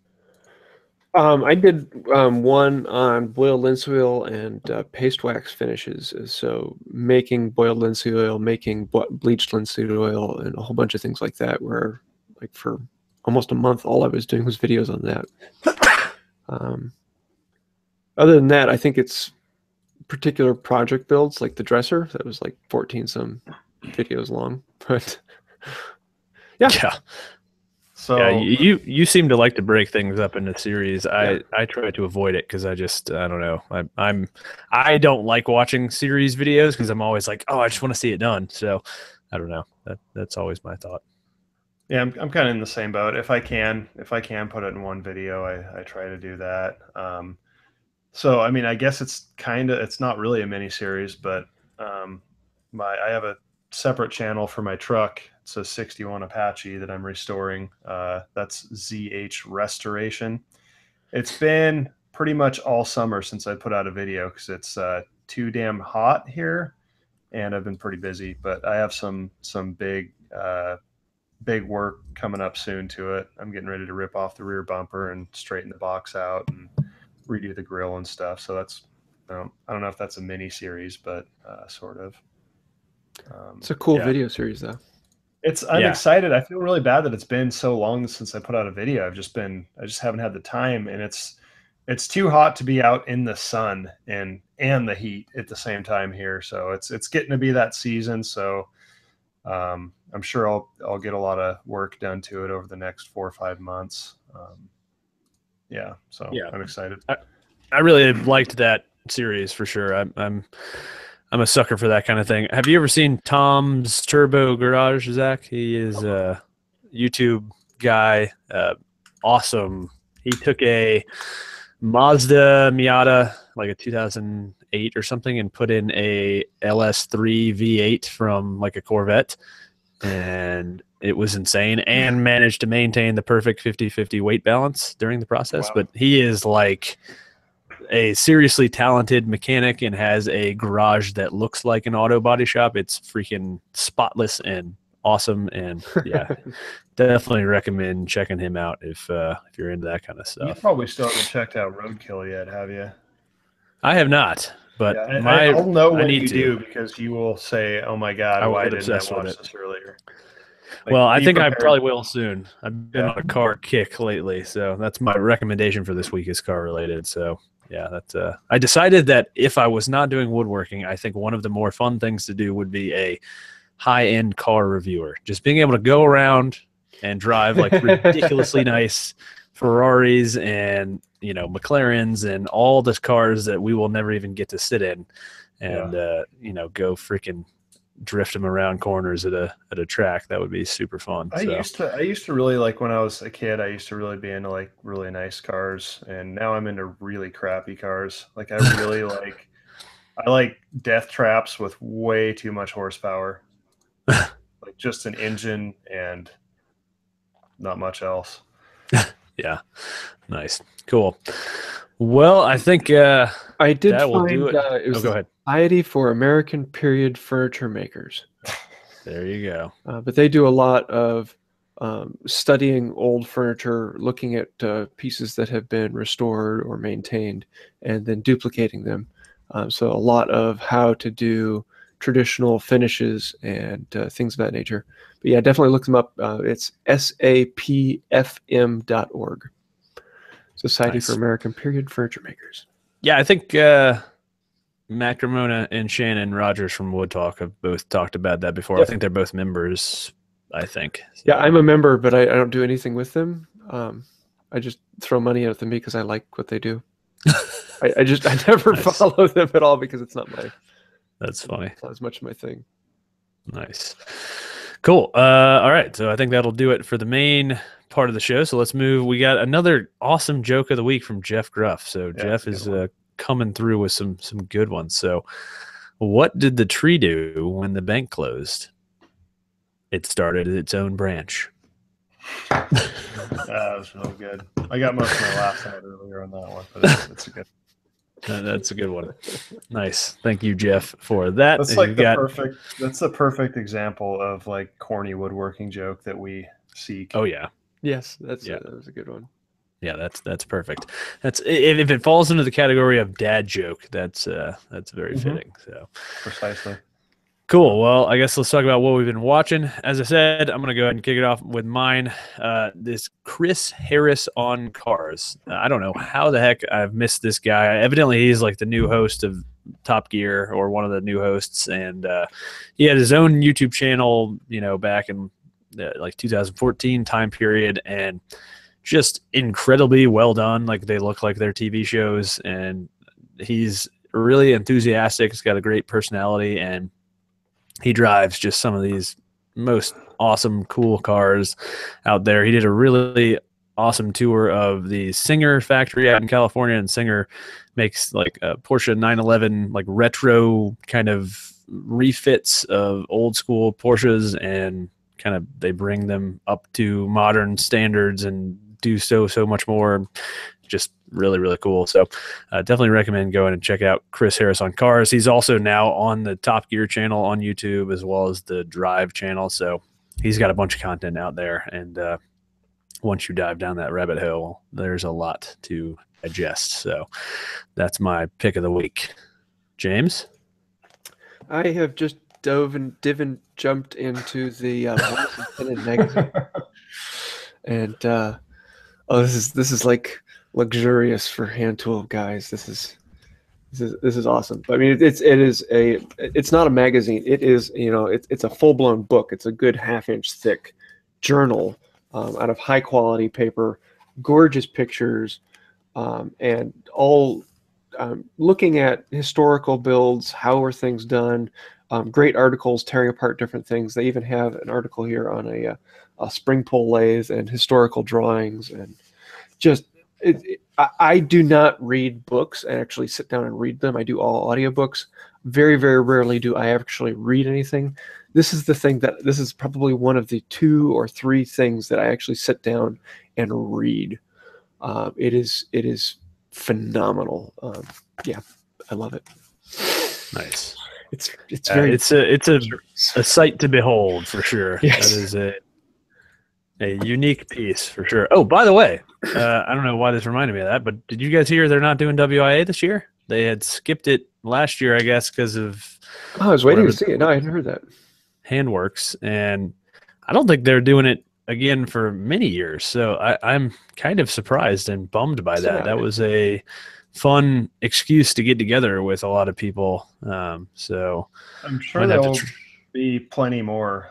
C: I did one on boiled linseed oil and paste wax finishes. So making boiled linseed oil, making bleached linseed oil, and a whole bunch of things like that, where like for almost a month, all I was doing was videos on that. Other than that, I think it's particular project builds, like the dresser, that was like 14 some videos long. But yeah.
B: So
A: yeah, you seem to like to break things up into series. I try to avoid it because I don't know. I don't like watching series videos because I'm always like, oh, I just want to see it done. So I don't know. That's always my thought.
B: Yeah, I'm kind of in the same boat. If I can put it in one video, I try to do that. So I mean, I guess it's not really a mini series, but I have a separate channel for my truck. It's a 61 Apache that I'm restoring. That's ZH Restoration. It's been pretty much all summer since I put out a video because it's too damn hot here, and I've been pretty busy. But I have some big work coming up soon to it. I'm getting ready to rip off the rear bumper and straighten the box out and redo the grill and stuff. So that's I don't know if that's a mini series, but sort of.
C: It's a cool video series, though.
B: I'm excited. I feel really bad that it's been so long since I put out a video. I just haven't had the time, and it's too hot to be out in the sun and the heat at the same time here. So it's getting to be that season. So I'm sure I'll get a lot of work done to it over the next 4 or 5 months. I'm excited.
A: I really liked that series for sure. I'm a sucker for that kind of thing. Have you ever seen Tom's Turbo Garage, Zach? He is a YouTube guy. Awesome. He took a Mazda Miata, like a 2008 or something, and put in a LS3 V8 from like a Corvette. And it was insane, and managed to maintain the perfect 50-50 weight balance during the process. Wow. But he is like a seriously talented mechanic and has a garage that looks like an auto body shop. It's freaking spotless and awesome. And yeah, definitely recommend checking him out if you're into that kind of stuff.
B: You probably still haven't checked out Roadkill yet, have you?
A: I have not, but
B: I'll know when you do, because you will say, "Oh my God, why didn't I watch this earlier?"
A: Well, I think I probably will soon. I've been on a car kick lately, so that's my recommendation for this week is car related. So yeah, that's I decided that if I was not doing woodworking, I think one of the more fun things to do would be a high-end car reviewer. Just being able to go around and drive like ridiculously nice Ferraris and McLarens and all the cars that we will never even get to sit in, and go freaking drift them around corners at a track. That would be super fun.
B: I used to really like, when I was a kid, I used to really be into like really nice cars, and now I'm into really crappy cars. Like I really I like death traps with way too much horsepower. Like just an engine and not much else.
A: Yeah. Nice. Cool. Well, I think
C: I did
A: that will
C: find
A: do it.
C: It was
A: go ahead.
C: Society for American Period Furniture Makers.
A: There you go.
C: But they do a lot of studying old furniture, looking at pieces that have been restored or maintained, and then duplicating them. So a lot of how to do traditional finishes and things of that nature. But yeah, definitely look them up. It's sapfm.org, Society for American Period Furniture Makers.
A: Yeah, I think Matt Cremona and Shannon Rogers from Wood Talk have both talked about that before. Yep. I think they're both members, I think. So.
C: Yeah, I'm a member, but I don't do anything with them. I just throw money at them because I like what they do. I never follow them at all because it's not my.
A: That's funny.
C: It's not as much my thing.
A: Nice. Cool. All right. So I think that'll do it for the main part of the show. So let's move. We got another awesome joke of the week from Jeff Gruff. So yeah, Jeff is coming through with some good ones. So what did the tree do when the bank closed? It started its own branch.
B: That was really good. I got most of my laughs out earlier on that one, but it's a good.
A: That's a good one. Nice. Thank you, Jeff, for that.
B: That's like That's the perfect example of like corny woodworking joke that we seek.
A: Oh yeah.
C: Yes, that was a good one.
A: Yeah, that's perfect. That's if it falls into the category of dad joke, that's very fitting. So
B: precisely.
A: Cool. Well, I guess let's talk about what we've been watching. As I said, I'm going to go ahead and kick it off with mine. This Chris Harris on Cars. I don't know how the heck I've missed this guy. Evidently, he's like the new host of Top Gear or one of the new hosts. And he had his own YouTube channel, back in like 2014 time period. And just incredibly well done. Like they look like they're TV shows. And he's really enthusiastic. He's got a great personality. And he drives just some of these most awesome, cool cars out there. He did a really awesome tour of the Singer factory out in California, and Singer makes like a Porsche 911, like retro kind of refits of old school Porsches, and kind of they bring them up to modern standards and do so much more. Just really, really cool. So definitely recommend going and check out Chris Harris on Cars. He's also now on the Top Gear channel on YouTube as well as the Drive channel. So he's got a bunch of content out there. And once you dive down that rabbit hole, there's a lot to digest. So that's my pick of the week. James?
C: I have just jumped into the magazine. And this is like luxurious for hand tool guys. This is awesome. I mean, it's not a magazine. It is, it's a full blown book. It's a good half-inch thick journal out of high quality paper, gorgeous pictures, and all looking at historical builds. How are things done? Great articles tearing apart different things. They even have an article here on a spring pull lathe and historical drawings, and just I do not read books and actually sit down and read them. I do all audiobooks. Very, very rarely do I actually read anything. This is probably one of the 2 or 3 things that I actually sit down and read. It is phenomenal. Yeah, I love it.
A: Nice.
C: It's very
A: it's a sight to behold for sure. Yes. That is a unique piece for sure. Oh, by the way, I don't know why this reminded me of that, but did you guys hear they're not doing WIA this year? They had skipped it last year, I guess, because of.
C: Oh, I was waiting to see it. No, I hadn't heard that.
A: Handworks, and I don't think they're doing it again for many years. So I'm kind of surprised and bummed by that. Yeah. That was a fun excuse to get together with a lot of people. So
B: I'm sure there'll be plenty more.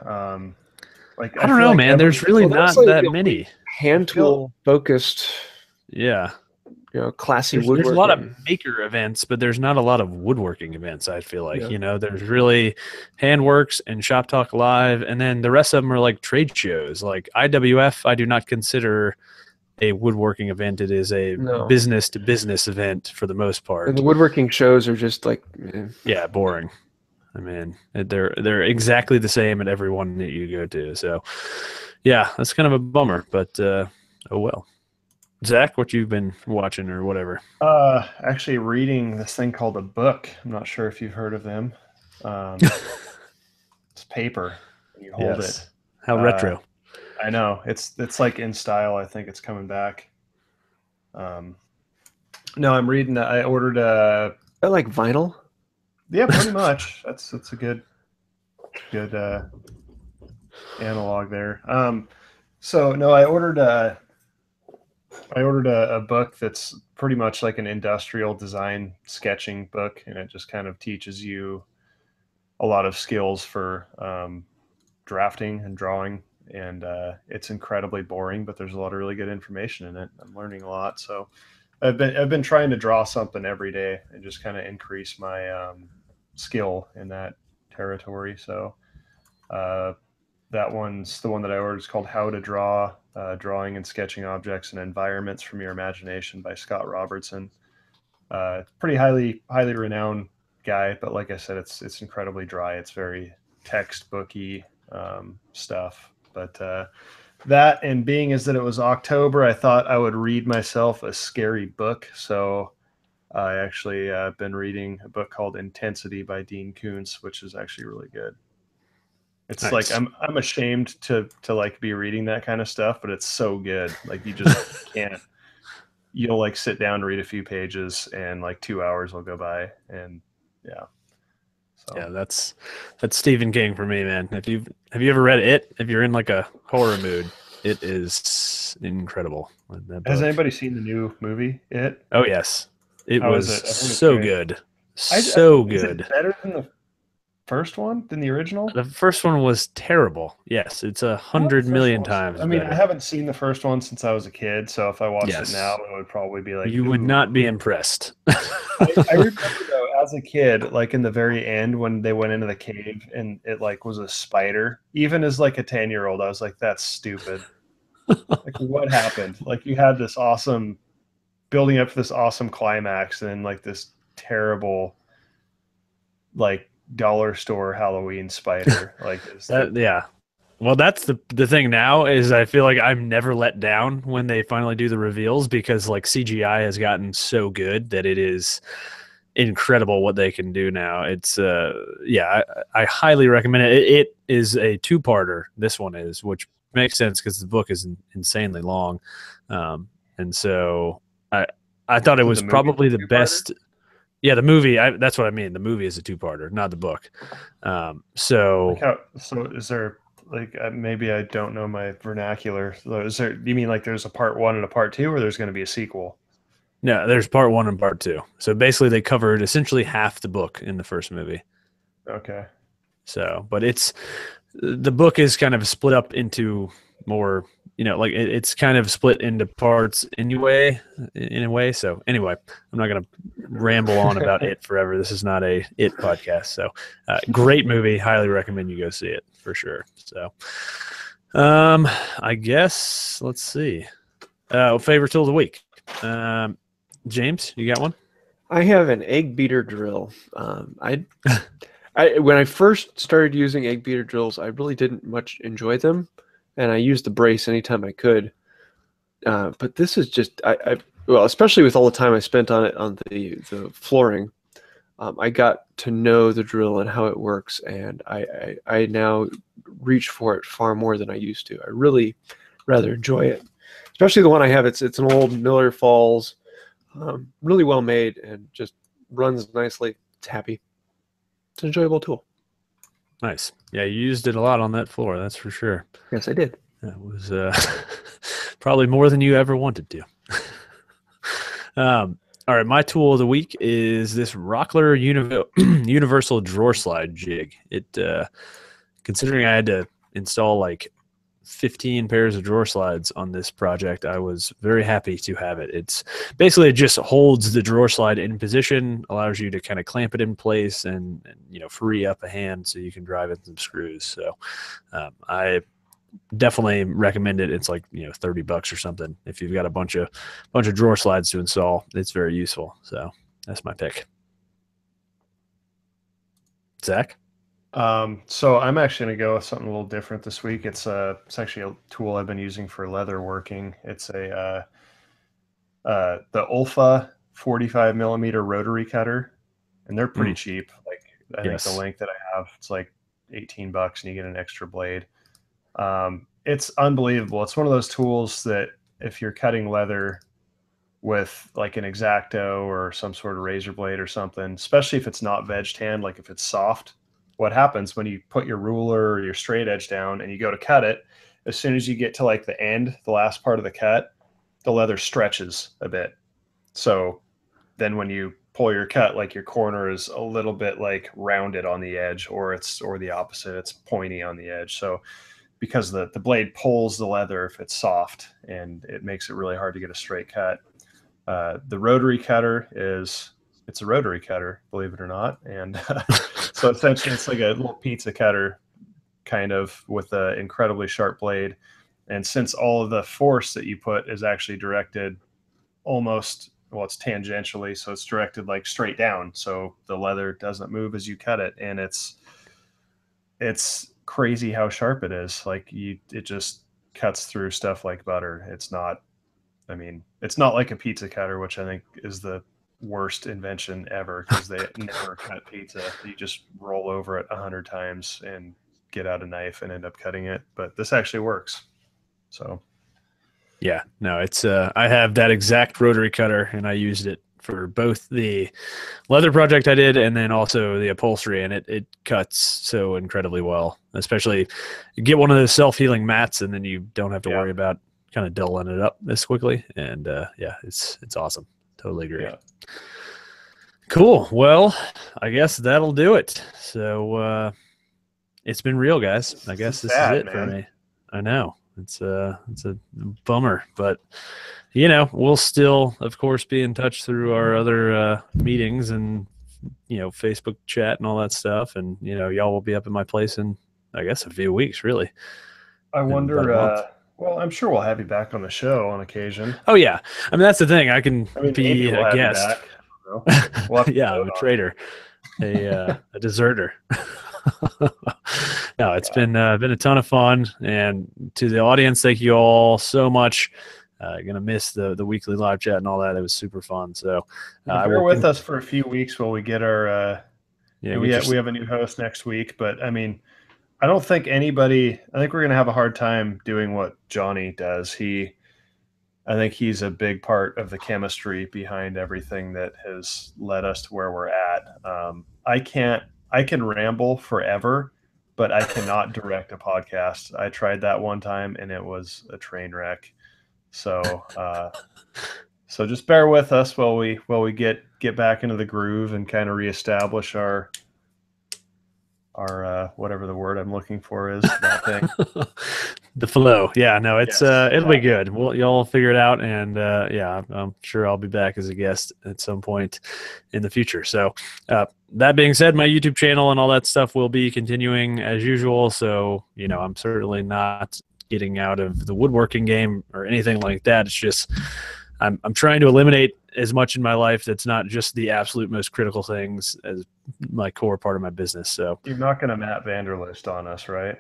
A: I don't know, man. There's really not that many
C: hand tool focused.
A: Yeah.
C: Classy woodworking.
A: There's a lot of maker events, but there's not a lot of woodworking events, I feel like. Yeah. There's really Handworks and Shop Talk Live, and then the rest of them are like trade shows. Like IWF, I do not consider a woodworking event. It is a business-to-business event for the most part.
C: And the woodworking shows are just like...
A: Yeah, boring. I mean, they're exactly the same at every one that you go to. So, yeah, that's kind of a bummer, but oh well. Zach, what you've been watching or whatever?
B: Actually reading this thing called a book. I'm not sure if you've heard of them. It's paper. You hold it.
A: How retro.
B: I know. It's like in style. I think it's coming back. No, I'm reading. I ordered
C: I like vinyl.
B: Yeah, pretty much. That's a good analog there. So no, I ordered a book that's pretty much like an industrial design sketching book, and it just kind of teaches you a lot of skills for drafting and drawing. And it's incredibly boring, but there's a lot of really good information in it. I'm learning a lot, so I've been trying to draw something every day and just kind of increase my skill in that territory. So that one's the one that I ordered. It's called How to Draw, Drawing and Sketching Objects and Environments from Your Imagination by Scott Robertson. Pretty highly renowned guy, but like I said, it's incredibly dry. It's very textbooky stuff. But that, and being as that it was October, I thought I would read myself a scary book. So I actually been reading a book called Intensity by Dean Koontz, which is actually really good. It's
A: Nice.
B: like I'm ashamed to like be reading that kind of stuff, but it's so good. Like you just can't. You'll like sit down and read a few pages, and like 2 hours will go by, and yeah. So.
A: Yeah, that's Stephen King for me, man. Have you ever read it? If you're in like a horror mood, it is incredible.
B: Has anybody seen the new movie, It?
A: Oh yes, it
B: How
A: was
B: is it?
A: so good,
B: Is
A: good.
B: it better than the first one, than the original?
A: The first one was terrible. Yes, it's 100 million times
B: I mean,
A: better.
B: I haven't seen the first one since I was a kid, so if I watched it now, it would probably be like
A: you would not be impressed.
B: I remember though, as a kid, like in the very end when they went into the cave and it like was a spider. Even as like a 10-year-old, I was like, "That's stupid." Like, what happened? Like, you had this awesome building up to this awesome climax, and then like this terrible, like dollar store Halloween spider. Like,
A: yeah. Well, that's the thing now is I feel like I'm never let down when they finally do the reveals, because like CGI has gotten so good that it is incredible what they can do now. It's I highly recommend it. It is a two-parter. This one is, which makes sense because the book is insanely long, and so I thought it was probably the best. Yeah, the movie. That's what I mean. The movie is a two-parter, not the book. So
B: is there like maybe I don't know my vernacular. So is there? You mean like there's a part 1 and a part 2, or there's going to be a sequel?
A: No, there's part 1 and part 2. So basically, they covered essentially half the book in the first movie.
B: Okay.
A: So, but the book is kind of split up into more, like it's kind of split into parts anyway, in a way. So anyway, I'm not going to ramble on about it forever. This is not a It podcast. So great movie. Highly recommend you go see it for sure. So I guess, let's see. Favorite tool of the week. James, you got one?
C: I have an egg beater drill. When I first started using egg beater drills, I really didn't much enjoy them, and I used the brace anytime I could. But this is just, well, especially with all the time I spent on it on the flooring, I got to know the drill and how it works, and I now reach for it far more than I used to. I really rather enjoy it, especially the one I have. It's an old Miller Falls, really well made, and just runs nicely. It's happy. It's an enjoyable tool.
A: Nice. Yeah, you used it a lot on that floor, that's for sure.
C: Yes, I did.
A: That was probably more than you ever wanted to. All right, my tool of the week is this Rockler Universal Drawer Slide jig. It, considering I had to install like 15 pairs of drawer slides on this project, I was very happy to have it. It's basically, it just holds the drawer slide in position, allows you to kind of clamp it in place and free up a hand so you can drive in some screws. So I definitely recommend it. It's like $30 or something if you've got a bunch of drawer slides to install. It's very useful. So that's my pick. Zach?
B: So I'm actually going to go with something a little different this week. It's actually a tool I've been using for leather working. It's the Olfa 45 millimeter rotary cutter, and they're pretty cheap. Like I think the length that I have, it's like $18 and you get an extra blade. It's unbelievable. It's one of those tools that if you're cutting leather, with like an X-Acto or some sort of razor blade or something, especially if it's not veg tanned, like if it's soft. What happens when you put your ruler or your straight edge down and you go to cut it, as soon as you get to like the end, the last part of the cut, the leather stretches a bit. So then when you pull your cut, like your corner is a little bit like rounded on the edge, or the opposite, it's pointy on the edge. So because the blade pulls the leather if it's soft, and it makes it really hard to get a straight cut. The rotary cutter it's a rotary cutter, believe it or not. And so essentially it's like a little pizza cutter kind of with an incredibly sharp blade. And since all of the force that you put is actually directed almost, well, it's tangentially, so it's directed like straight down. So the leather doesn't move as you cut it. And it's crazy how sharp it is. Like it just cuts through stuff like butter. It's not like a pizza cutter, which I think is the worst invention ever, because they never cut pizza. You just roll over it 100 times and get out a knife and end up cutting it. But this actually works. So
A: yeah, no, it's I have that exact rotary cutter, and I used it for both the leather project I did and then also the upholstery, and it cuts so incredibly well. Especially you get one of those self-healing mats, and then you don't have to worry about kind of dulling it up this quickly. And yeah, it's awesome. Totally agree. Yeah. Cool. Well, I guess that'll do it. So it's been real, guys. I guess this is it for me. I know. It's a bummer, but we'll still, of course, be in touch through our other meetings and Facebook chat and all that stuff. And y'all will be up at my place in, I guess, a few weeks, really.
B: I wonder. Well, I'm sure we'll have you back on the show on occasion.
A: Oh yeah, I mean that's the thing. I can be a guest. Yeah, I'm a traitor, a deserter. No, it's been a ton of fun, and to the audience, thank you all so much. Gonna miss the weekly live chat and all that. It was super fun. So
B: bear with us for a few weeks while we get our. We have a new host next week, but I mean, I don't think I think we're going to have a hard time doing what Johnny does. I think he's a big part of the chemistry behind everything that has led us to where we're at. I can ramble forever, but I cannot direct a podcast. I tried that one time and it was a train wreck. So, so just bear with us while we get back into the groove and kind of reestablish our whatever the word I'm looking for is, that thing.
A: The flow. Yeah, no, it's it'll be good. Y'all figure it out, and yeah, I'm sure I'll be back as a guest at some point in the future. So that being said, my YouTube channel and all that stuff will be continuing as usual. So I'm certainly not getting out of the woodworking game or anything like that. It's just I'm trying to eliminate as much in my life that's not just the absolute most critical things as my core part of my business. So
B: you're not going to Matt Vanderlist on us, right?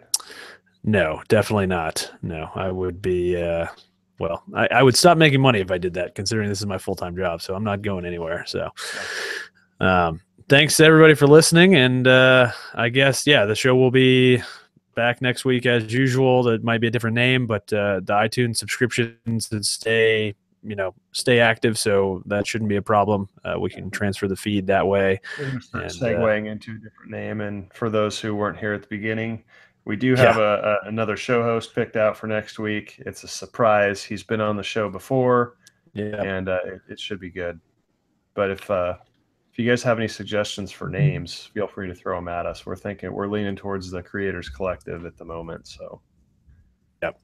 A: No, definitely not. No, I would be, I would stop making money if I did that, considering this is my full-time job. So I'm not going anywhere. So thanks to everybody for listening. And I guess, the show will be back next week as usual. That might be a different name, but the iTunes subscriptions stay active, so that shouldn't be a problem. We can transfer the feed that way.
B: We're going to start segueing into a different name. And for those who weren't here at the beginning, we do have another show host picked out for next week. It's a surprise. He's been on the show before, and it should be good. But if you guys have any suggestions for names, feel free to throw them at us. We're leaning towards the Creators Collective at the moment. So.
A: Yep.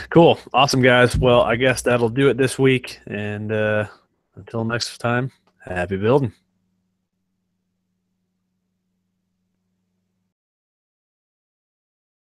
A: Cool. Awesome, guys. Well, I guess that'll do it this week. And until next time, happy building.